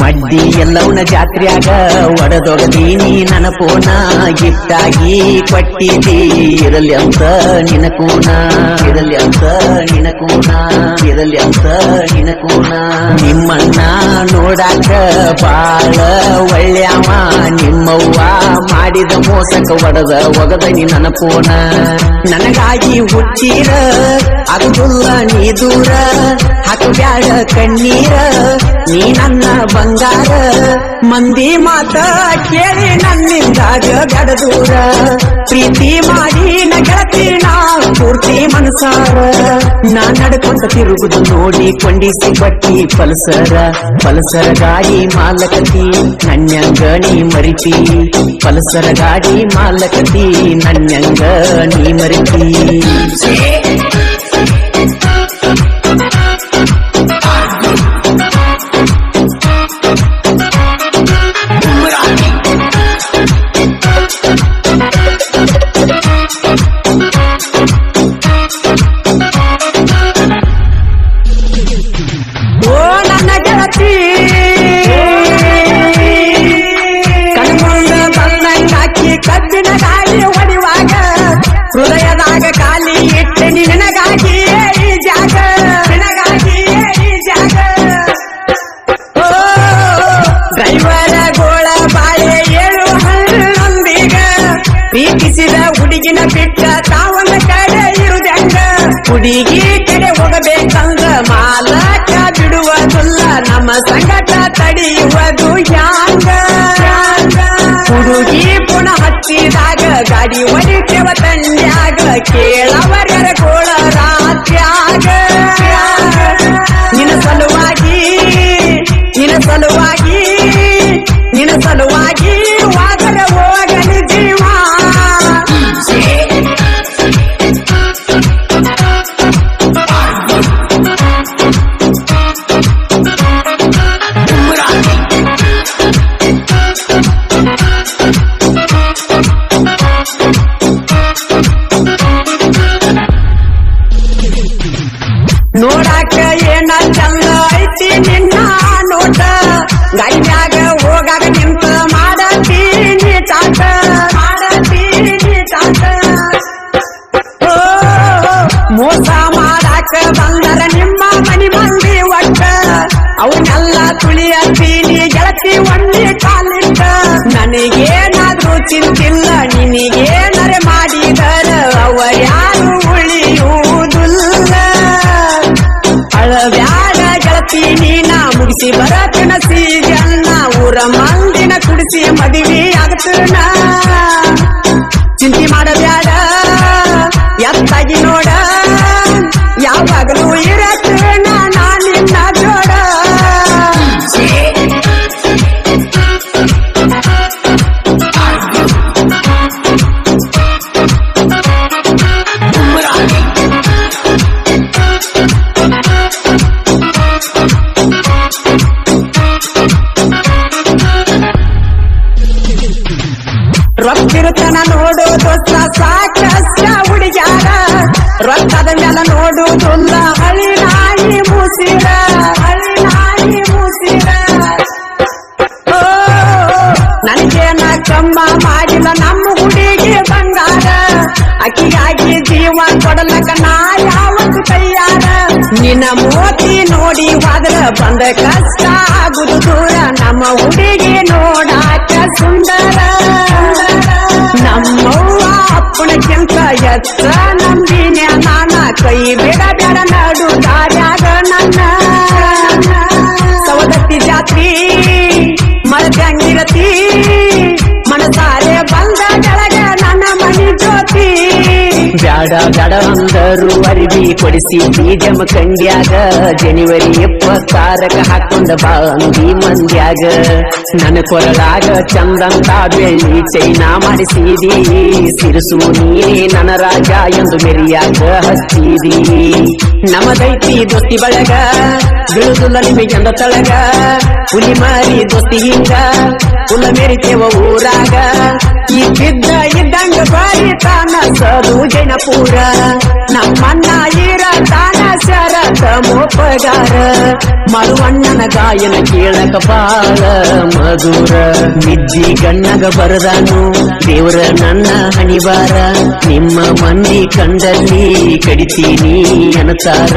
ಮಡ್ಡಿ ಎಲ್ಲವನ ಜಾತ್ರ್ಯಾಗ ಒಡದೊಗದೀನಿ ನನ್ನ ಪೋನ ಗಿಫ್ಟಾಗಿ ಕೊಟ್ಟಿದ್ದಿ ಇರಲಿ ಅಂತ ನಿನಕೂನ ಇರಲಿ ಅಂತ ನಿನಕೂನ ಇರಲಿ ಅಂತ ನಿನಕೂನ ನಿಮ್ಮಣ್ಣ ನೋಡಾಕ ಬಾಳ ಒಳ್ಳ್ಯಾವ ನಿಮ್ಮವ್ವ ಮಾಡಿದ ಮೋಸಕ ಒಗದನಿ ನನ್ನ ಪೋನ ನನಗಾಗಿ ಹುಟ್ಟಿರ ಅಗುಲ್ಲ ನೀ ದೂರ ಹಾಕಬ್ಯಾಡ ಕಣ್ಣೀರ ನೀ ನನ್ನ ಬಂಗಾರ ಮಂದಿ ಮಾತ ಕೇಳಿ ನನ್ನಿಂದಾಗ ಗಡದೂರ ಪ್ರೀತಿ ಮಾಡಿ ನ ಗೆಳತಿ ನಾ ಪೂರ್ತಿ ಮನಸಾರ ನಾ ನಡ್ಕೊಂತ ತಿರುಗುದು ನೋಡಿ ಕೊಂಡಿಸಿ ಬಟ್ಟಿ ಪಲ್ಸರ ಗಾಡಿ ಮಾಲಕತಿ ನನ್ಯಂಗ ನೀ ಮರಿತಿ ಪಲ್ಸರ ಗಾಡಿ ಮಾಲಕತಿ ನನ್ಯಂಗ ನೀ ಮರಿತಿ ಹೃದಯದಾಗ ಕಾಲಿ ಇಟ್ಟು ನಿನಗಾಗಿ ಈ ಜಾಗ ನಿನಗಾಗಿ ಈ ಜಾಗ ಡ್ರೈವರ ಗೋಳ ಬಾಳೆ 7 ಹಳ್ಳೊಂದಿಗ ಪ್ರೀತಿಸಿದ ಹುಡುಗಿನ ಬಿಟ್ಟ ತಾವೊಂದ ಕಡೆ ಇರುದಂಗ ಹುಡುಗಿ ಕಡೆ ಹೋಗಬೇಕಂದ ಮಾಲಕ ಬಿಡುವುದಿಲ್ಲ ನಮ್ಮ ಸಂಗಟ ತಡೆಯುವುದು ಹ್ಯಾಂಗ ಹುಡುಗಿ ಪುನಃ ಹತ್ತಿದಾಗ ಗಾಡಿ ಹೊಡಿತೇವ ತಂಡ್ಯಾಗ ಕೇಳವರ ಗೋಳ ರಾತ್ರ್ಯಾಗ ನಿನ ಸಲುವಾಗಿ ವಾದರ ಹೋಗಲಿ ಜೀವ ನೋಡಾಕ ಏನ ಚಂದ ಐತಿ ನಿನ್ನ ನೋಟ ಗಾಡಿಯಾಗ ಹೋಗಾಗ ನಿಂತ ಮಾಡತೀನಿ ಚಾಟ ಮೋಸ ಮಾಡಾಕ ಬಂದರ ನಿಮ್ಮ ಮನಿ ಮಂದಿ ಒಟ್ಟ ಅವನ್ನೆಲ್ಲ ತುಳಿಯತೀನಿ ಗೆಳತಿ ಒಂದೇ ಕಾಲಿಟ್ಟ ನನಗೇನಾದ್ರೂ ಚಿಂತಿಲ್ಲ ನಿನಗೇನರೆ ಮಾಡಿದರ ಅವರ್ಯಾರು ಉಳಿಯುವುದಿಲ್ಲ ಅಳಬ್ಯಾಡ ಗೆಳತಿ ನೀನ ಮುಗಿಸಿ ಬರತನ ಸೀಜನ್ನ ಊರ ಮಂದಿನ ಕುಡಿಸಿ ಮದುವೆ ಆಗತನ ಚಿಂತೆ ಮಾಡಬ್ಯಾಡ ಎತ್ತಾಗಿ ನೋಡ ಯಾವಾಗಲೂ ಇರತನ ನಾ ನಿನ್ನ ಜೋಡ ರೊಕ್ಕಿರುತ್ತನ ನೋಡು ದೋಸ್ತ ಸಾಕಷ್ಟ ಹುಡುಗ್ಯಾರ ರೊಕ್ಕದ ಮೇಲೆ ನೋಡುವುದಿಲ್ಲ ಹಳಿ ನಾಯಿ ಮೂಸಿರ ನನಗೇನ ಕಮ್ಮ ಮಾಡಿಲ್ಲ ನಮ್ಮ ಹುಡುಗಿ ಬಂಗಾರ ಅಕ್ಕಿಯಾಗಿ ಜೀವ ಕೊಡಲಕ ನಾ ಯಾವತ್ತು ತಯ್ಯಾರ ನಿನ್ನ ಮೋತಿ ನೋಡಿ ಹೋದ್ರ ಬಂದ ಕಷ್ಟ ಆಗುದು ದೂರ ನಮ್ಮ ಹುಡುಗಿ ನೋಡಾಕ ಸುಂದರ ನಮ್ಮವ್ವ ಅಪ್ಪಣಕ್ಕಿಂತ ಎತ್ತ ನಂಬಿನ ನಾನ ಕೈ ಬಿಡಬೇಡ ನಡು ದಾರ್ಯಾಗ ನನ್ನ ಸವದತ್ತಿ ಜಾತ್ರಿ ಮರದಂಗಿರತಿ ಮನಸಾರೆ ಬಂದ ಕೆಳಗ ನನ್ನ ಮನಿ ಜ್ಯೋತಿ ಬ್ಯಾಡ ಅಂದರು ಅರಿವಿ ಕೊಡಿಸಿ ಜಮ ಕಂಡ್ಯಾಗ ಜನವರಿ 26ಕ ಹಾಕೊಂಡ ಬಾಂದಿ ಮಂದ್ಯಾಗ ನನ್ನ ಕೊರಳಾಗ ಚಂದಂತ ಬೆಳ್ಳಿ ಚೈನಾ ಮಾಡಿಸಿದಿ ಸಿರಿಸು ನೀನೇ ನನ್ನ ರಾಜ ಎಂದು ಮೆರಿಯಾಗ ಹಚ್ಚಿದಿ ನಮದೈತಿ ದೋಸ್ತಿ ಬಳಗ ಬಿಳುದುಲ್ಲ ನಿಮಗೆಂದ ತಳಗ ಹುಲಿ ಮಾರಿ ದೋಸ್ತಿ ಹಿಂಗ ಹುಲ ಮೆರಿತೇವ ಊರಾಗ ಇದ್ದಂಗ ಬಾರಿ ತಾನ ಸದು ಜನಪುರ ನಮ್ಮನ್ನ ಮಾಡಿರ ತಾನ ಶರತ ಮೋಪಗಾರ ಮರುವಣ್ಣನ ಗಾಯನ ಕೇಳಕ ಬಾಳ ಮಧುರ ನಿಜ್ಜಿ ಗಣ್ಣಗ ಬರದಾನು ದೇವರ ನನ್ನ ಹಣಿವಾರ ನಿಮ್ಮ ಮಂದಿ ಕಂಡಲ್ಲಿ ಕಡಿತೀನಿ ಅನಸಾರ